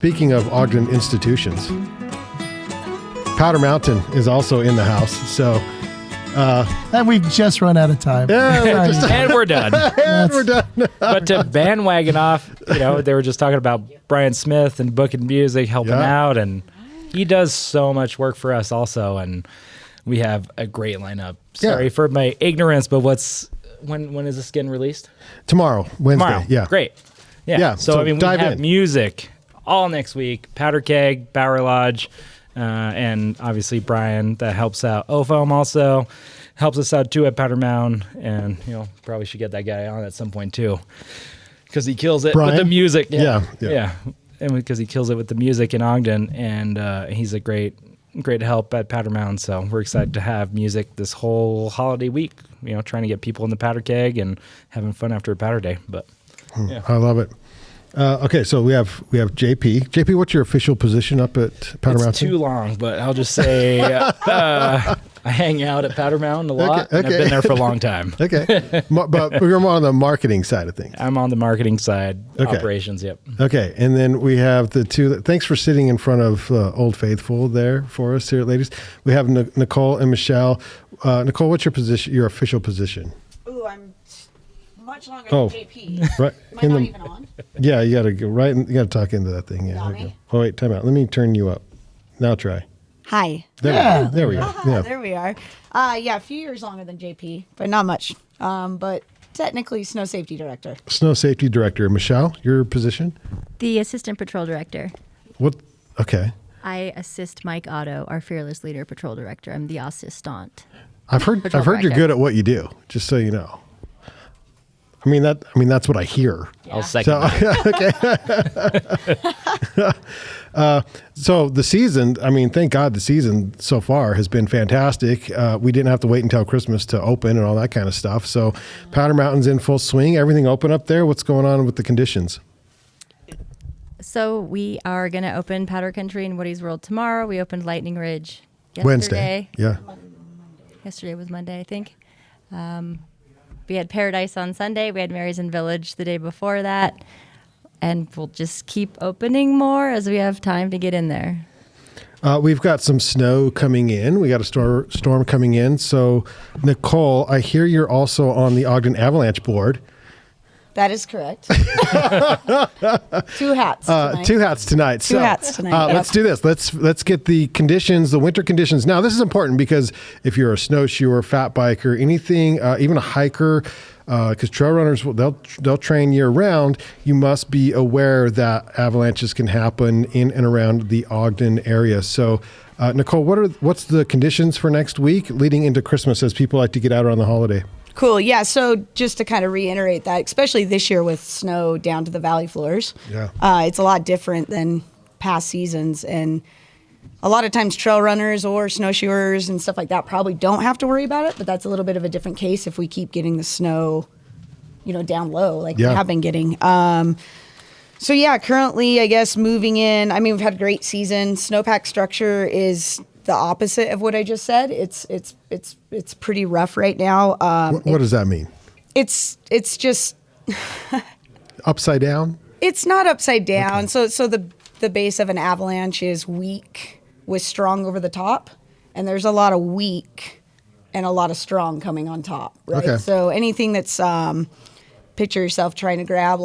Speaking of Ogden institutions, Powder Mountain is also in the house. So, and we've just run out of time. Yeah, and we're done. And we're done. But to bandwagon off, they were just talking about Brian Smith and booking music, helping out, and he does so much work for us also, and we have a great lineup. Sorry for my ignorance, but when is this getting released? Tomorrow, Wednesday. Tomorrow. Yeah. Great. Yeah. So we have in. music all next week. Powder Keg, Bower Lodge, and obviously Brian that helps out. OFOM also helps us out too at Powder Mound, and probably should get that guy on at some point too, because he kills it with the music. Yeah. And because he kills it with the music in Ogden, and he's a great help at Powder Mound. So we're excited to have music this whole holiday week. Trying to get people in the Powder Keg and having fun after a Powder Day. But I love it. Okay, so we have JP. JP, what's your official position up at Powder Mountain? It's too long, but I'll just say I hang out at Powder Mountain a lot, and I've been there for a long time. Okay, but you're more on the marketing side of things. I'm on the marketing side, operations, yep. Okay, and then we have the two. Thanks for sitting in front of Old Faithful there for us here, ladies. We have Nichole and Michelle. Nichole, what's your position? Your official position? Ooh, I'm much longer than JP. Right. Am I not even on? Yeah, you got to go right. You got to talk into that thing. Yeah. Me? Oh wait, time out. Let me turn you up. Now try. Hi. There we go. Yeah. There we are. A few years longer than JP, but not much. But technically, snow safety director. Snow safety director. Michelle, your position? The assistant patrol director. What? Okay. I assist Mike Otto, our fearless leader patrol director. I'm the assistant. I've heard you're good at what you do. Just so you know. I mean that's what I hear. Yeah. I'll second that. Okay. So the season, thank God the season so far has been fantastic. We didn't have to wait until Christmas to open and all that kind of stuff. So Powder Mountain's in full swing. Everything open up there? What's going on with the conditions? So we are going to open Powder Country and Woody's World tomorrow. We opened Lightning Ridge yesterday. Wednesday. Yeah. Yesterday was Monday, I think. We had Paradise on Sunday. We had Mary's Village the day before that. And we'll just keep opening more as we have time to get in there. We've got some snow coming in. We got a storm coming in. So, Nichole, I hear you're also on the Ogden Avalanche board. That is correct. Two hats tonight. Two hats tonight. Two hats tonight. Yep. Let's do this. Let's get the conditions, the winter conditions. Now, this is important because if you're a snowshoer, fat biker, anything, even a hiker, because trail runners, they'll train year round. You must be aware that avalanches can happen in and around the Ogden area. So, Nichole, what's the conditions for next week leading into Christmas as people like to get out around the holiday? Cool. Yeah. So just to kind of reiterate that, especially this year with snow down to the valley floors, it's a lot different than past seasons. And a lot of times trail runners or snowshoers and stuff like that probably don't have to worry about it. But that's a little bit of a different case if we keep getting the snow, down low like we have been getting. So yeah, currently, I guess moving in, we've had a great season. Snowpack structure is the opposite of what I just said. It's pretty rough right now. What does that mean? It's just upside down. It's not upside down. Okay. So the base of an avalanche is weak with strong over the top, and there's a lot of weak and a lot of strong coming on top. Right. Okay. So anything that's picture yourself trying to grab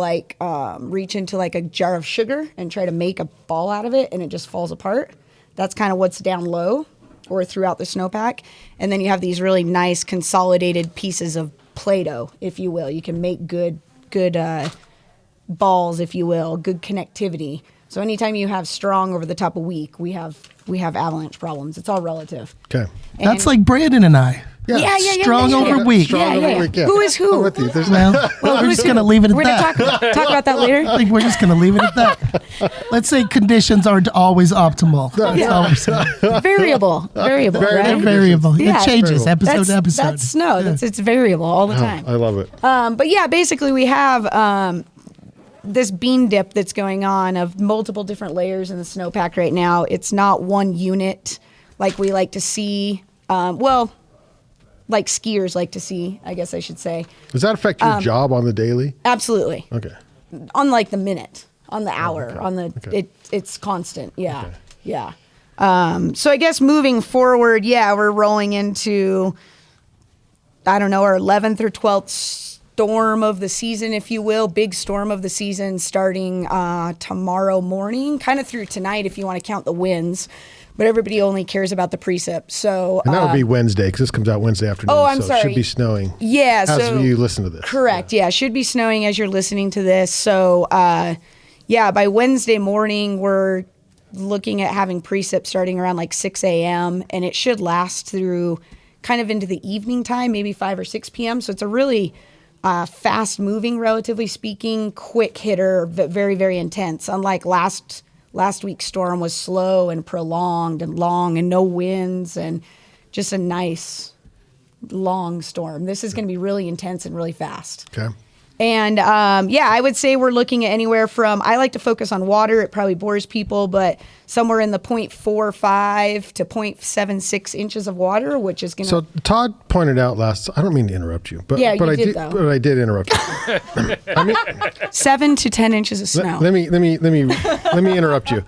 reach into like a jar of sugar and try to make a ball out of it, and it just falls apart. That's kind of what's down low or throughout the snowpack. And then you have these really nice consolidated pieces of Play-Doh, if you will. You can make good balls, if you will, good connectivity. So anytime you have strong over the top of weak, we have avalanche problems. It's all relative. Okay. That's like Brandon and I. Yeah. Strong over weak. Strong over weak, yeah. Who is who? I'm with you. Well, we're just going to leave it at that. We're going to talk about that later? I think we're just going to leave it at that. Let's say conditions aren't always optimal. That's all we're saying. Variable, right? Variable. Yeah, it changes variable. episode to episode. That's snow. Yeah. It's variable all the time. I love it. But yeah, basically we have this bean dip that's going on of multiple different layers in the snowpack right now. It's not one unit like we like to see. Like skiers like to see, I guess I should say. Does that affect your job on the daily? Absolutely. Okay. On like the minute. on the hour. Okay. On the Okay. it's constant. Yeah, Okay. yeah. So I guess moving forward, we're rolling into, I don't know, our 11th or 12th storm of the season, if you will, big storm of the season, starting tomorrow morning, kind of through tonight if you want to count the winds. But everybody only cares about the precip. So And that would be Wednesday, because this comes out Wednesday afternoon. Oh, I'm so sorry. It should be snowing. Yeah, as so you listen to this. Correct. Yeah, should be snowing as you're listening to this. So, by Wednesday morning, we're looking at having precip starting around like 6 a.m. and it should last through kind of into the evening time, maybe 5 or 6 p.m. So it's a really fast moving, relatively speaking, quick hitter, but very, very intense. Unlike last week's storm was slow and prolonged and long and no winds and just a nice long storm. This is going to be really intense and really fast. Okay. And I would say we're looking at anywhere from, I like to focus on water. It probably bores people, but somewhere in the 0.45 to 0.76 inches of water, which is going to. So Todd pointed out I don't mean to interrupt you, but Yeah, but you I did, though. But I did interrupt you. 7 to 10 inches of snow. Let me interrupt you.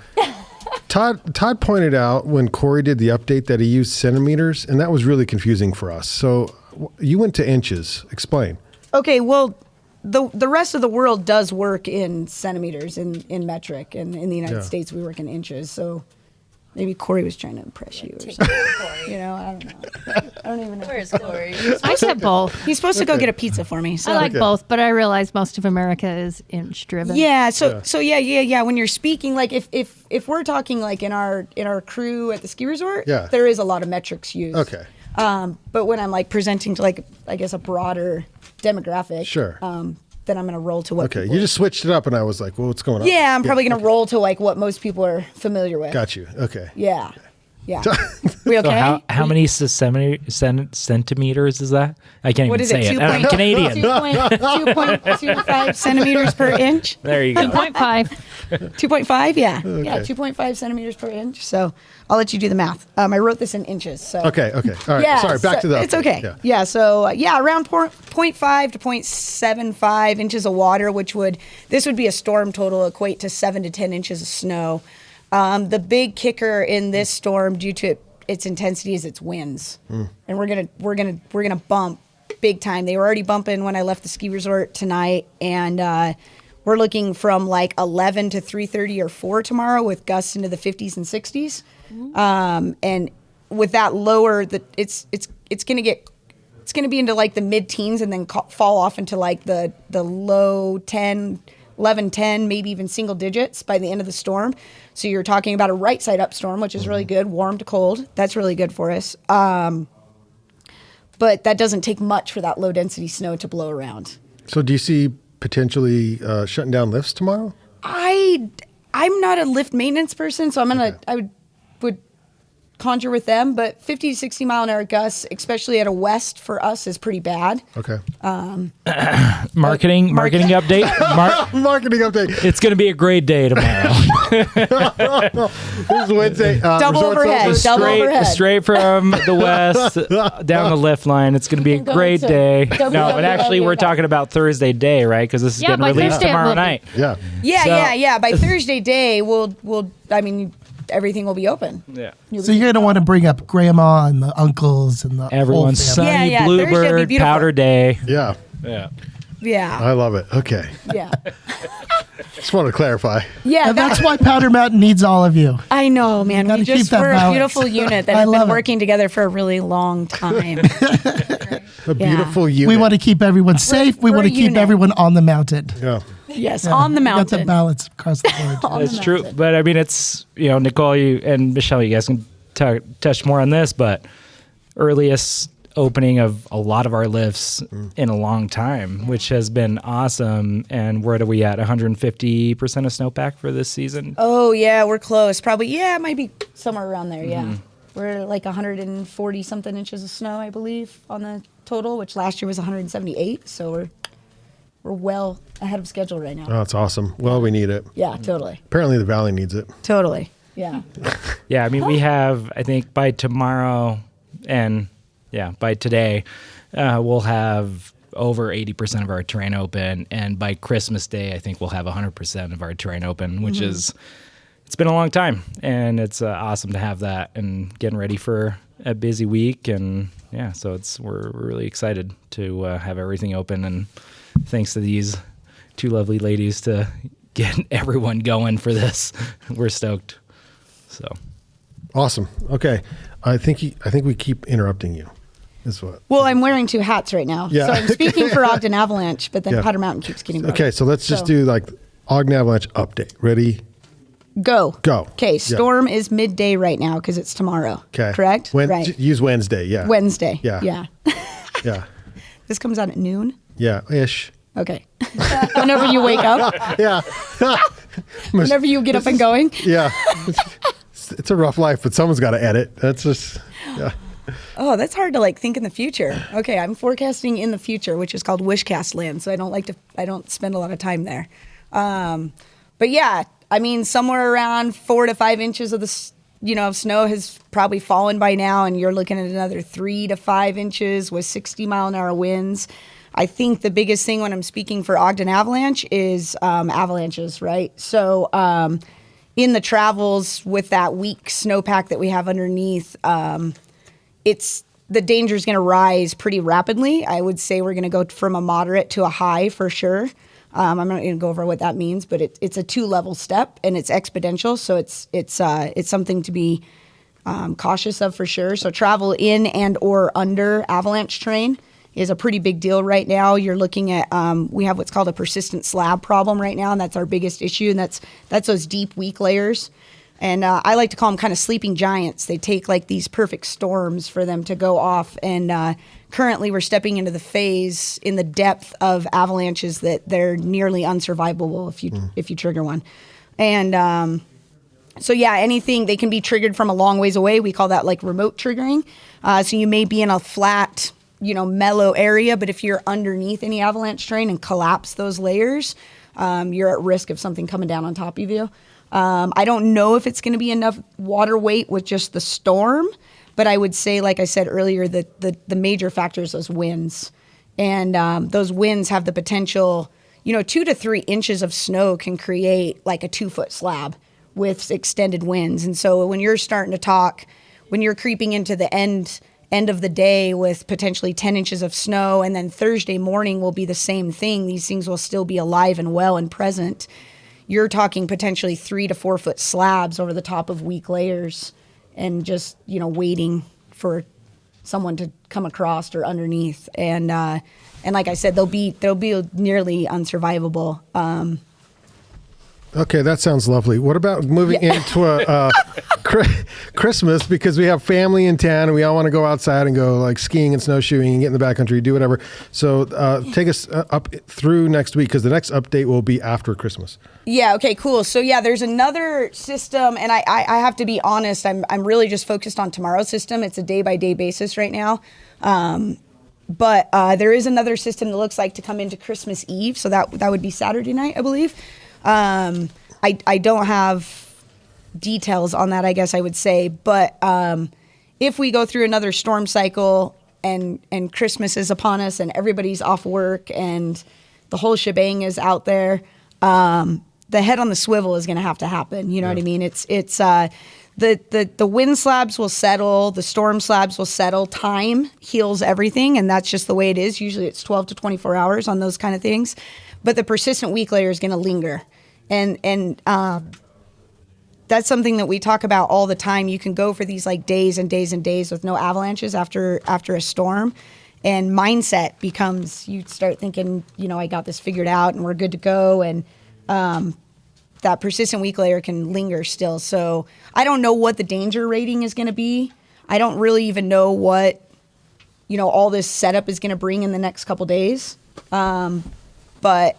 Todd pointed out when Corey did the update that he used centimeters, and that was really confusing for us. So you went to inches. Explain. Okay, well, the rest of the world does work in centimeters in metric, and in the United States we work in inches. So maybe Corey was trying to impress you or something. I don't know. I don't even know. Where's Corey? I said both. He's supposed to go get a pizza for me. So. I like both, but I realize most of America is inch driven. Yeah. So when you're speaking, like if we're talking like in our crew at the ski resort, there is a lot of metrics used. Okay. But when I'm like presenting to like, I guess, a broader demographic, Sure. Then I'm going to roll to what. Okay. people You just switched it up, and I was like, "Well, what's going on?" Yeah, I'm probably going to roll to like what most people are familiar with. Got you. Okay. Yeah. Yeah. We okay? So how many centimeters is that? I can't What even is say it? it. I'm Canadian. 2.25 centimeters per inch. There you go. 0.5. 2.5, yeah. Yeah, 2.5 centimeters per inch. So I'll let you do the math. I wrote this in inches. So Okay. All right. Yeah, Sorry. Back to the. It's update. okay. Yeah. So around 0.5 to 0.75 inches of water, this would be a storm total, equate to 7 to 10 inches of snow. The big kicker in this storm, due to its intensity, is its winds, and we're gonna bump big time. They were already bumping when I left the ski resort tonight, and we're looking from like 11 to 3:30 or 4 tomorrow, with gusts into the 50s and 60s. And with that lower, it's gonna be into like the mid-teens, and then fall off into like the low 10. 11, 10, maybe even single digits by the end of the storm. So you're talking about a right side up storm, which is really good, warm to cold. That's really good for us. But that doesn't take much for that low density snow to blow around. So do you see potentially shutting down lifts tomorrow? I'm not a lift maintenance person, so I would conjure with them, but 50 to 60 mile an hour gusts, especially at a west for us, is pretty bad. Okay. Marketing update. Marketing update. It's going to be a great day tomorrow. This is Wednesday. Double Resorts overhead. open. Double overhead. Straight from the west down the lift line. It's going to be a can go great to day. www. No, but actually we're talking about Thursday day, right? Because this is getting by released Thursday it tomorrow will be. night. Yeah. Yeah. By Thursday day, everything will be open. Yeah. So you're gonna want to bring up grandma and the uncles and the Everyone's whole family. sunny Yeah, Thursday will be bluebird beautiful. powder day. Yeah. Yeah. Yeah. I love it. Okay. Yeah. Just want to clarify. Yeah. And that's why Powder Mountain needs all of you. I know, man. Gotta keep that We're a balance. beautiful unit that I has love been it. working together for a really long time. A beautiful unit. We want to keep everyone safe. We we're want a to keep unit. everyone on the mountain. Yeah. Yes, on the We got the mountain. balance across the board. On the That's true. mountain. But I mean, it's, Nichole, you and Michelle, you guys can touch more on this, but earliest opening of a lot of our lifts in a long time, which has been awesome. And where are we at? 150% of snowpack for this season? Oh, yeah, we're close. Probably, it might be somewhere around there, yeah. We're like 140 something inches of snow, I believe, on the total, which last year was 178. So we're well ahead of schedule right now. Oh, that's awesome. Well, we need it. Yeah, totally. Apparently, the Valley needs it. Totally. Yeah. Yeah, I mean, we have, I think by tomorrow and by today, we'll have over 80% of our terrain open. And by Christmas Day, I think we'll have 100% of our terrain open, which is, it's been a long time. And it's awesome to have that and getting ready for a busy week. And yeah, so we're really excited to have everything open. And thanks to these two lovely ladies to get everyone going for this. We're stoked. So awesome. Okay. I think we keep interrupting you. Is what. Well, I'm wearing two hats right now. Yeah. So I'm speaking for Ogden Avalanche, but then Yeah. Powder Mountain keeps getting Okay, so let's just do like Ogden Avalanche update. Ready? Go. Go. Okay, storm is midday right now because it's tomorrow. Okay. Correct? Right. Use Wednesday. Yeah. Wednesday. Yeah. Yeah. Yeah. This comes out at noon? Yeah. Ish. Okay. Whenever you wake up, Yeah. whenever you get up and going. Yeah. It's a rough life, but someone's got to edit. That's just, yeah. Oh, that's hard to like think in the future. Okay, I'm forecasting in the future, which is called Wishcast land. So I don't spend a lot of time there. But yeah, I mean, somewhere around 4 to 5 inches of of snow has probably fallen by now, and you're looking at another 3 to 5 inches with 60-mile-an-hour winds. I think the biggest thing when I'm speaking for Ogden Avalanche is avalanches, right? So in the travels with that weak snowpack that we have underneath, the danger is going to rise pretty rapidly. I would say we're going to go from a moderate to a high for sure. I'm not going to go over what that means, but it's a 2-level step and it's exponential. So it's something to be cautious of for sure. So travel in and or under avalanche terrain is a pretty big deal right now. You're looking at we have what's called a persistent slab problem right now, and that's our biggest issue. And that's those deep, weak layers. And I like to call them kind of sleeping giants. They take like these perfect storms for them to go off. And currently we're stepping into the phase in the depth of avalanches that they're nearly unsurvivable if you trigger one. And so yeah, anything, they can be triggered from a long ways away. We call that like remote triggering. So you may be in a flat, mellow area, but if you're underneath any avalanche terrain and collapse those layers, you're at risk of something coming down on top of you. I don't know if it's going to be enough water weight with just the storm, but I would say, like I said earlier, that the major factor is those winds. And those winds have the potential, 2 to 3 inches of snow can create like a 2-foot slab with extended winds. And so when you're starting to talk, when you're creeping into the end of the day with potentially 10 inches of snow, and then Thursday morning will be the same thing, these things will still be alive and well and present. You're talking potentially 3 to 4 foot slabs over the top of weak layers and just, waiting for someone to come across or underneath. And like I said, they'll be nearly unsurvivable. Okay, that sounds lovely. What about moving into a Christmas, because we have family in town and we all want to go outside and go like skiing and snowshoeing and get in the backcountry, do whatever. So take us up through next week, because the next update will be after Christmas. Yeah. Okay. Cool. So yeah, there's another system, and I have to be honest. I'm really just focused on tomorrow's system. It's a day-by-day basis right now. But there is another system that looks like to come into Christmas Eve. So that would be Saturday night, I believe. I don't have details on that, I guess I would say. But if we go through another storm cycle and Christmas is upon us and everybody's off work and the whole shebang is out there, the head on the swivel is going to have to happen. You know what I mean? It's the wind slabs will settle, the storm slabs will settle. Time heals everything, and that's just the way it is. Usually it's 12 to 24 hours on those kind of things. But the persistent weak layer is going to linger. And that's something that we talk about all the time. You can go for these like days and days and days with no avalanches after a storm. And mindset becomes, you start thinking, I got this figured out and we're good to go. And that persistent weak layer can linger still. So I don't know what the danger rating is going to be. I don't really even know what, all this setup is going to bring in the next couple days. But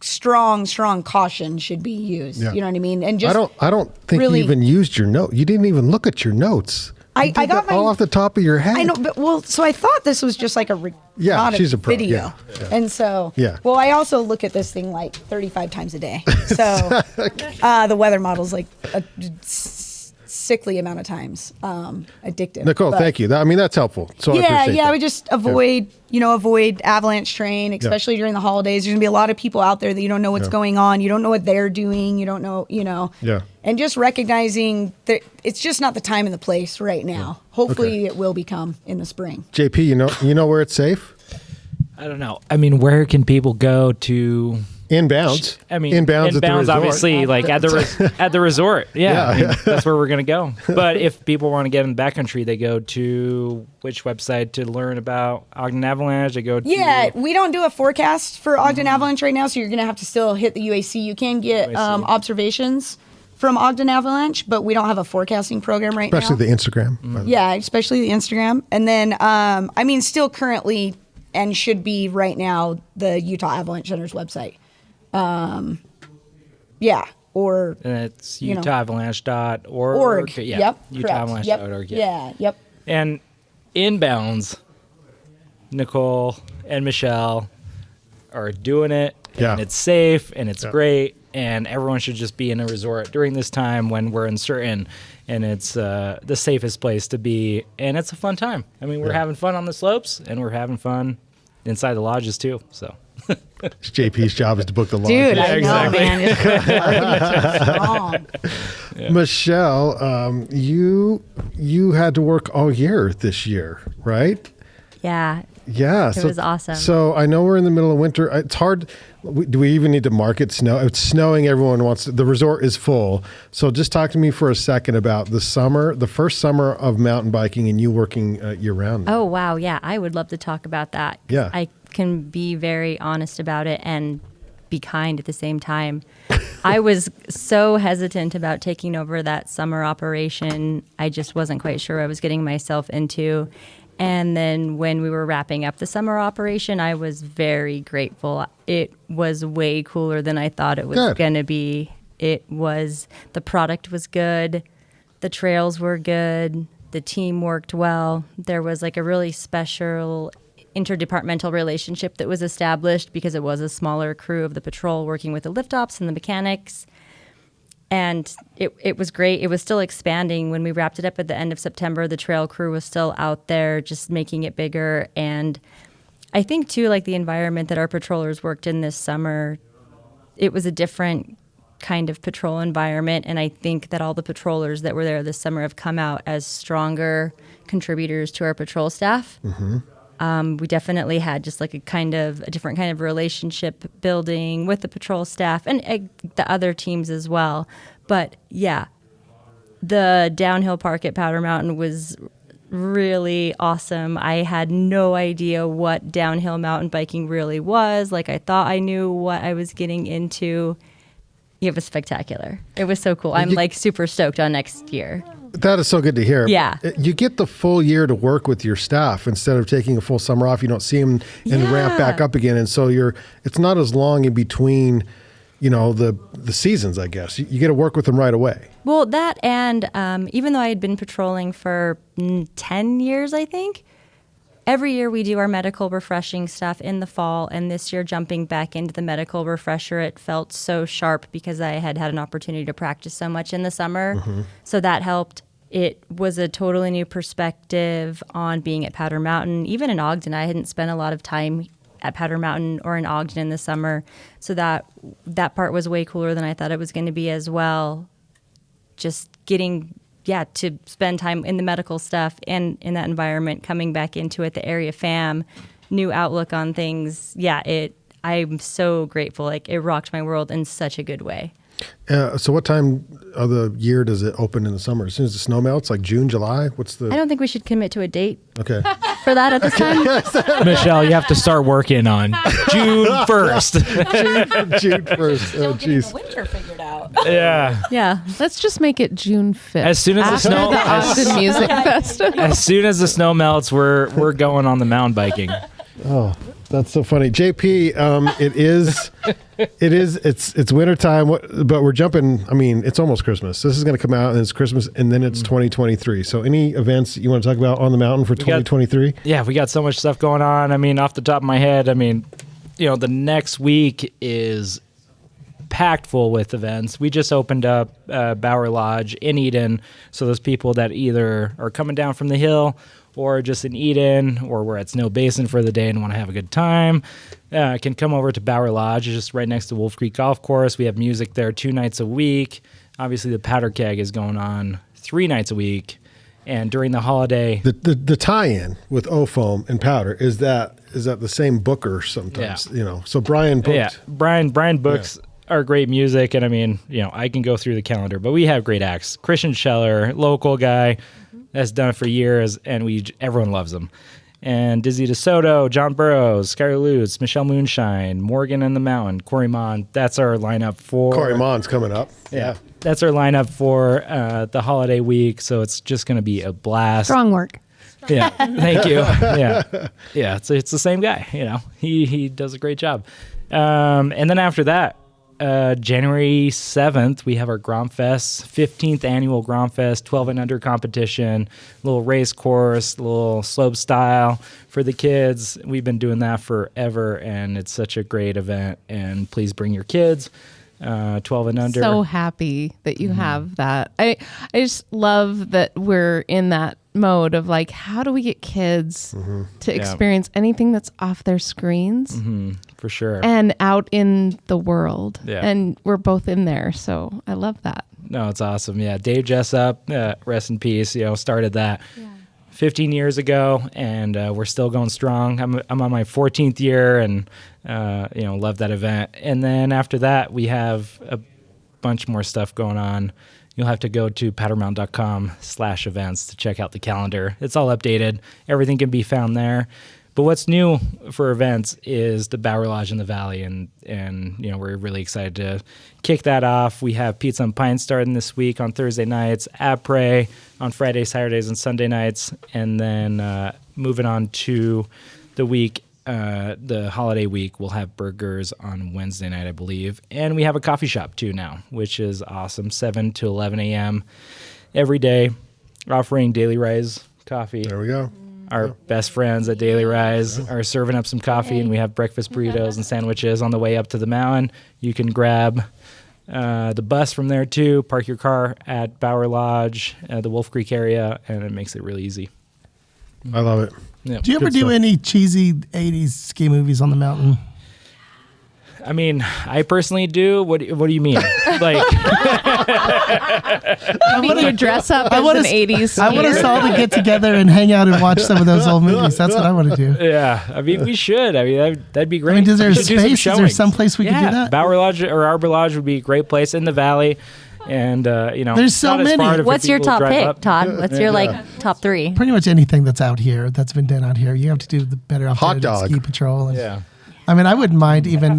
strong caution should be used. Yeah. You know what I mean? And just I don't think really, you even used your note. You didn't even look at your notes. I got all off the top of your head. I know, but so I thought this was just like she's a pro. video. Yeah. And so, well, I also look at this thing like 35 times a day. So the weather model's like sickly amount of times addictive. Nichole, But thank you. That's helpful. So I appreciate that. we just avoid avalanche train, especially during the holidays. There's gonna be a lot of people out there that you don't know what's going on. You don't know what they're doing. You don't know, Yeah. And just recognizing that it's just not the time and the place right now. Hopefully it will become in the spring. JP, you know where it's safe? I don't know. Where can people go to? Inbounds. Inbounds at the resort. obviously, like at the resort. Yeah, that's where we're gonna go. But if people want to get in the backcountry, they go to which website to learn about Ogden Avalanche? They go to We don't do a forecast for Ogden Avalanche right now, so you're gonna have to still hit the UAC. You can get observations from Ogden Avalanche, but we don't have a forecasting program right Especially now. the Instagram. Yeah, especially the Instagram. And then, still currently and should be right now the Utah Avalanche Center's website. Or and it's utahavalanche.org. org. Yeah, Yep. utahavalanche.org. Yeah. Yep. And inbounds, Nichole and Michelle are doing it. Yeah. And it's safe and it's great. And everyone should just be in a resort during this time when we're uncertain. And it's the safest place to be. And it's a fun time. We're having fun on the slopes and we're having fun inside the lodges too. So. JP's job is to book the lodge. Dude, Yeah, I exactly. know, man. Michelle, you had to work all year this year, right? Yeah. Yeah. It was awesome. So I know we're in the middle of winter. It's hard. Do we even need to market snow? It's snowing. Everyone wants the resort is full. So just talk to me for a second about the first summer of mountain biking and you working year round. Oh, wow. Yeah. I would love to talk about that. Yeah. I can be very honest about it and be kind at the same time. I was so hesitant about taking over that summer operation. I just wasn't quite sure what I was getting myself into. And then when we were wrapping up the summer operation, I was very grateful. It was way cooler than I thought it was going to be. The product was good. The trails were good. The team worked well. There was like a really special interdepartmental relationship that was established because it was a smaller crew of the patrol working with the lift ops and the mechanics. And it was great. It was still expanding. When we wrapped it up at the end of September, the trail crew was still out there just making it bigger. And I think, too, like the environment that our patrollers worked in this summer, it was a different kind of patrol environment. And I think that all the patrollers that were there this summer have come out as stronger contributors to our patrol staff. Mm-hmm. We definitely had just like a different kind of relationship building with the patrol staff and the other teams as well. But yeah, the downhill park at Powder Mountain was really awesome. I had no idea what downhill mountain biking really was. Like I thought I knew what I was getting into. It was spectacular. It was so cool. I'm like super stoked on next year. That is so good to hear. Yeah. You get the full year to work with your staff instead of taking a full summer off. You don't see them and ramp back up again. And so it's not as long in between, the seasons, I guess. You get to work with them right away. Well, that and even though I had been patrolling for 10 years, I think, every year we do our medical refreshing stuff in the fall. And this year, jumping back into the medical refresher, it felt so sharp because I had an opportunity to practice so much in the summer. Mm-hmm. So that helped. It was a totally new perspective on being at Powder Mountain. Even in Ogden, I hadn't spent a lot of time at Powder Mountain or in Ogden in the summer. So that part was way cooler than I thought it was going to be as well. Just getting to spend time in the medical stuff and in that environment, coming back into it, the area fam, new outlook on things. I'm so grateful. Like it rocked my world in such a good way. So what time of the year does it open in the summer? As soon as the snow melts, like June, July? I don't think we should commit to a date Okay. for that at this time. Michelle, you have to start working on June 1st. June 1st. Oh, jeez. Winter figured out. Yeah. Yeah. Let's just make it June 5th. As soon as the after snow- the Ogden Music Festival. As soon as the snow melts, we're going on the mountain biking. Oh, that's so funny. JP, it's wintertime, but we're jumping. It's almost Christmas. This is going to come out and it's Christmas and then it's 2023. So any events you want to talk about on the mountain for 2023? Yeah, we got so much stuff going on. Off the top of my head, the next week is packed full with events. We just opened up Bower Lodge in Eden, so those people that either are coming down from the hill or just in Eden or we're at Snow Basin for the day and want to have a good time can come over to Bower Lodge. It's just right next to Wolf Creek Golf Course. We have music there 2 nights a week. Obviously, the Powder Keg is going on 3 nights a week. And during the holiday... The tie-in with O-Foam and Powder, is that the same booker sometimes? Yeah. So Brian booked... Yeah, Brian books our great music, and I mean, I can go through the calendar, but we have great acts. Christian Scheller, local guy that's done it for years, and everyone loves him. And Dizzy DeSoto, John Burroughs, Skylar Lutz, Michelle Moonshine, Morgan and the Mountain, Corey Mon. That's our lineup for... Corey Mon's coming up. Yeah. That's our lineup for the holiday week, so it's just going to be a blast. Strong work. Yeah, thank you. Yeah. It's the same guy. He does a great job. And then after that, January 7th, we have our Gromfest, 15th annual Gromfest, 12 and under competition, little race course, little slope style for the kids. We've been doing that forever, and it's such a great event. And please bring your kids. 12 and under. So happy that you have that. I just love that we're in that mode of like, how do we get kids to experience anything that's off their screens? For sure. And out in the world. Yeah. And we're both in there. So I love that. No, it's awesome. Yeah. Dave Jessup, rest in peace, started that 15 years ago, and we're still going strong. I'm on my 14th year, and love that event. And then after that, we have a bunch more stuff going on. You'll have to go to powdermountain.com/events to check out the calendar. It's all updated. Everything can be found there. But what's new for events is the Bower Lodge in the Valley, and we're really excited to kick that off. We have Pizza and Pint starting this week on Thursday nights, Après on Friday, Saturdays, and Sunday nights, and then moving on to the week, the holiday week, we'll have burgers on Wednesday night, I believe, and we have a coffee shop too now, which is awesome, 7 to 11 a.m. every day, offering Daily Rise coffee. There we go. Our best friends at Daily Rise are serving up some coffee, and we have breakfast burritos and sandwiches on the way up to the mountain. You can grab the bus from there too, park your car at Bower Lodge, the Wolf Creek area, and it makes it really easy. I love it. Yeah. Do you ever Good do stuff. any cheesy 80s ski movies on the mountain? I mean, I personally do. What do you mean? Like, You dress up as an 80s I want us skier. all to get together and hang out and watch some of those old movies. That's what I want to do. yeah, I mean, we should. I mean, that'd be great. Is there We a should do some space? Is there showings. some place we could do that? Bower Lodge or Arbor Lodge would be a great place in the valley. And, There's so not as many. far for What's your people to top drive pick, up. Todd? What's your top 3? Pretty much anything that's out here, that's been done out here. You have to do the better off Hot there at dog. Ski Patrol. And, Yeah. I mean, I wouldn't mind even.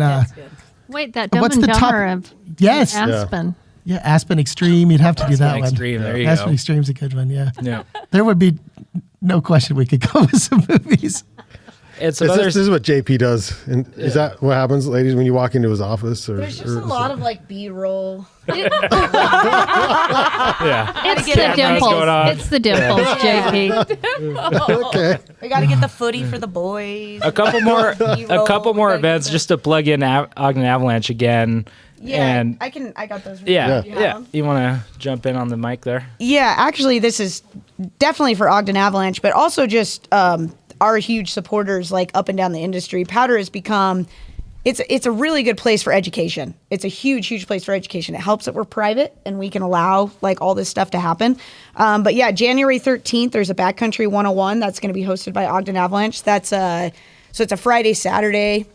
Wait, that Dumb What's and the top- Dumber of Yes. Aspen. Yeah, Aspen Extreme. You'd have to do that one. Extreme, there you Aspen go. Extreme's a good one. Yeah. Yeah. There would be no question we could go with some movies. It's This another. is what JP does. And is that what happens, ladies, when you walk into his office? There's just a lot of like B-roll. yeah. It's get the that nose going on. dimples. It's the dimples, JP. Okay. We got to get the footy for the boys. A couple more B-roll. events just to plug in Ogden Avalanche again. Yeah, And I got those. yeah. You want to jump in on the mic there? Yeah, actually, this is definitely for Ogden Avalanche, but also just our huge supporters like up and down the industry. Powder has become, it's a really good place for education. It's a huge place for education. It helps that we're private and we can allow like all this stuff to happen. But yeah, January 13th, there's a Backcountry 101 that's going to be hosted by Ogden Avalanche. So it's a Friday, Saturday.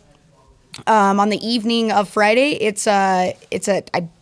On the evening of Friday, I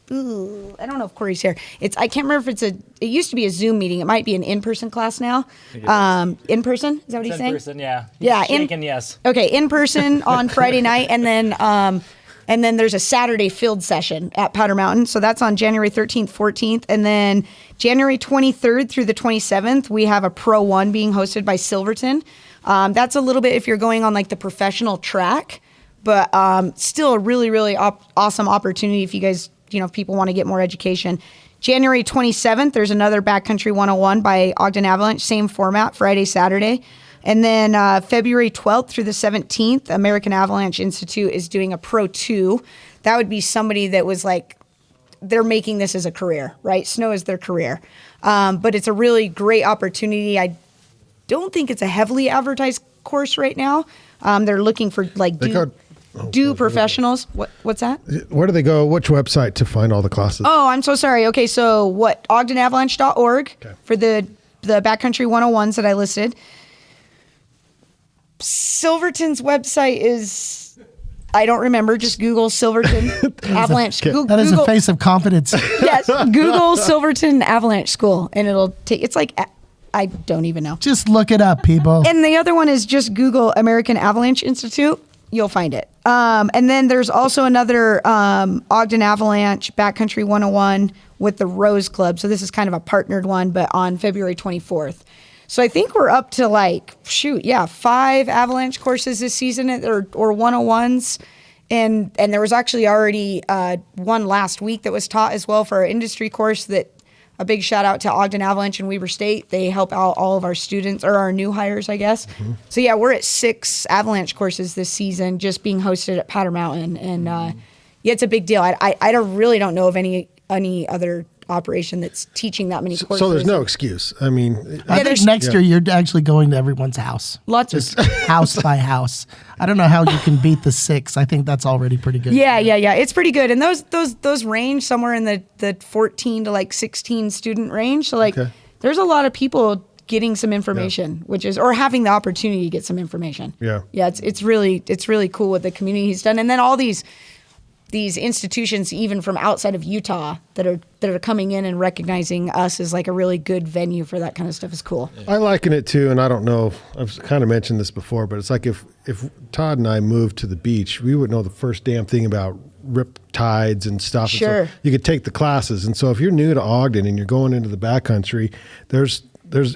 don't know if Corey's here. I can't remember if it used to be a Zoom meeting. It might be an in-person class now. In person? Is that what he's saying? Person, yeah. Yeah, Shaking, yes. Okay, in person on Friday night, and then there's a Saturday field session at Powder Mountain. So that's on January 13th, 14th, and then January 23rd through the 27th, we have a Pro 1 being hosted by Silverton. That's a little bit if you're going on like the professional track, but still a really awesome opportunity if you guys, if people want to get more education. January 27th, there's another Backcountry 101 by Ogden Avalanche, same format, Friday, Saturday. And then February 12th through the 17th, American Avalanche Institute is doing a Pro 2 that would be somebody that was like, they're making this as a career, right? Snow is their career. But it's a really great opportunity. I don't think it's a heavily advertised course right now. They're looking for like do professionals. What's that? Where do they go? Which website to find all the classes? Oh, I'm so sorry. Okay, so OgdenAvalanche.org for the backcountry 101s that I listed. Silverton's website is, I don't remember. Just Google Silverton Avalanche. That is a face of confidence. Yes, Google Silverton Avalanche School, and it'll take. It's like I don't even know. Just look it up, people. And the other one is just Google American Avalanche Institute. You'll find it. And then there's also another Ogden Avalanche Backcountry 101 with the Rose Club. So this is kind of a partnered one, but on February 24th. So I think we're up to 5 Avalanche courses this season or 101s. And there was actually already one last week that was taught as well for our industry course. That a big shout out to Ogden Avalanche and Weber State. They help out all of our students, or our new hires, I guess. Mm-hmm. So yeah, we're at 6 Avalanche courses this season, just being hosted at Powder Mountain, and it's a big deal. I really don't know of any other operation that's teaching that many courses. So there's no excuse. I mean, I think next year you're actually going to everyone's house. Lots of house by house. I don't know how you can beat the 6. I think that's already pretty good. Yeah. It's pretty good. And those range somewhere in the 14 to 16 student range. So there's a lot of people getting some information, or having the opportunity to get some information. Yeah. Yeah. It's really cool what the community's done. And then all these institutions, even from outside of Utah, that are coming in and recognizing us as like a really good venue for that kind of stuff is cool. I liken it to, and I don't know, I've kind of mentioned this before, but it's like if Todd and I moved to the beach, we would know the first damn thing about rip tides and stuff. Sure. And so you could take the classes. And so if you're new to Ogden and you're going into the backcountry, there's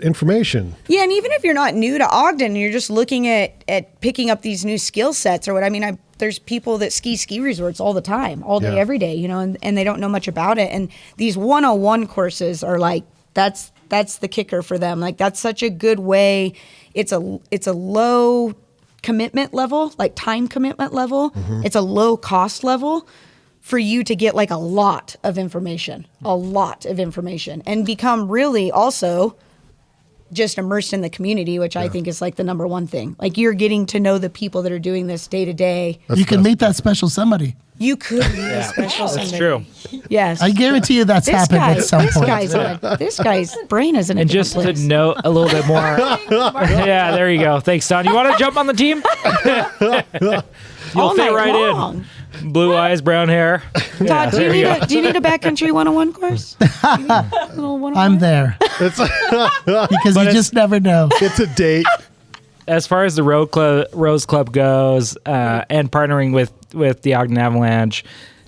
information. Yeah, and even if you're not new to Ogden and you're just looking at picking up these new skill sets or what, I mean, there's people that ski resorts all the time, all day, every day, and they don't know much about it. And these 101 courses are like, that's the kicker for them. Like, that's such a good way. It's a low commitment level, like time commitment level. Mm-hmm. It's a low cost level for you to get like a lot of information, and become really also just immersed in the community, which I think is like the number one thing. Like, you're getting to know the people that are doing this day to day. You can meet that special somebody. You could meet a special somebody. That's true. Yes. I guarantee you that's happened at some point. This guy's brain isn't. And just to note a little bit more. Yeah, there you go. Thanks, Don. You want to jump on the team? You'll all fit right long. in. Blue eyes, brown hair. Todd, do you need a backcountry 101 course? I'm there. Because you just never know. It's a date. As far as the Rose Club goes, and partnering with the Ogden Avalanche,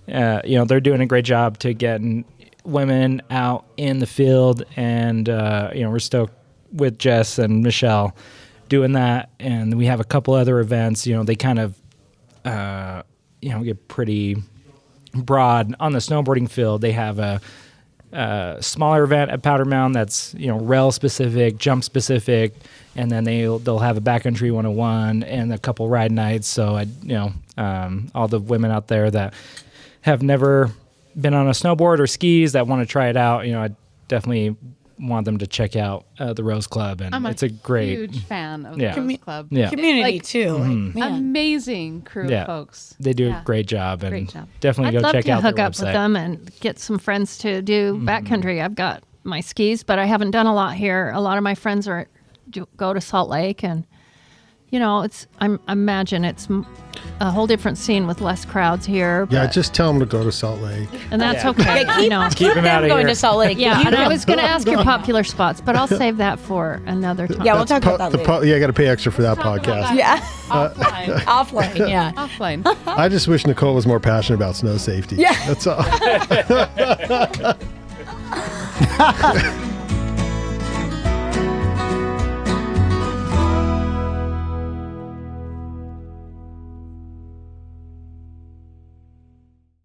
they're doing a great job to getting women out in the field, and we're stoked with Jess and Nichole doing that. And we have a couple other events. They kind of get pretty broad on the snowboarding field. They have a smaller event at Powder Mountain that's rail specific, jump specific, and then they'll have a backcountry 101 and a couple ride nights. So all the women out there that have never been on a snowboard or skis that want to try it out, I definitely want them to check out the Rose Club, and it's a great huge fan of the Rose Club. Yeah. Community too. Mm-hmm. Like, Amazing crew of folks. They do a great job, and definitely I'd go love check to out hook their up website. with them and get some friends to do backcountry. I've got my skis, but I haven't done a lot here. A lot of my friends go to Salt Lake, and I imagine it's a whole different scene with less crowds here. Yeah, just tell them to go to Salt Lake. And that's okay. Keep them out of going here. to Salt Lake. Yeah, and I was going to ask your popular spots, but I'll save that for another time. Yeah, we'll talk about that later. Yeah, I got to pay extra for that podcast. Yeah. Offline. Offline, yeah. Offline. I just wish Nichole was more passionate about snow safety. Yeah. That's all.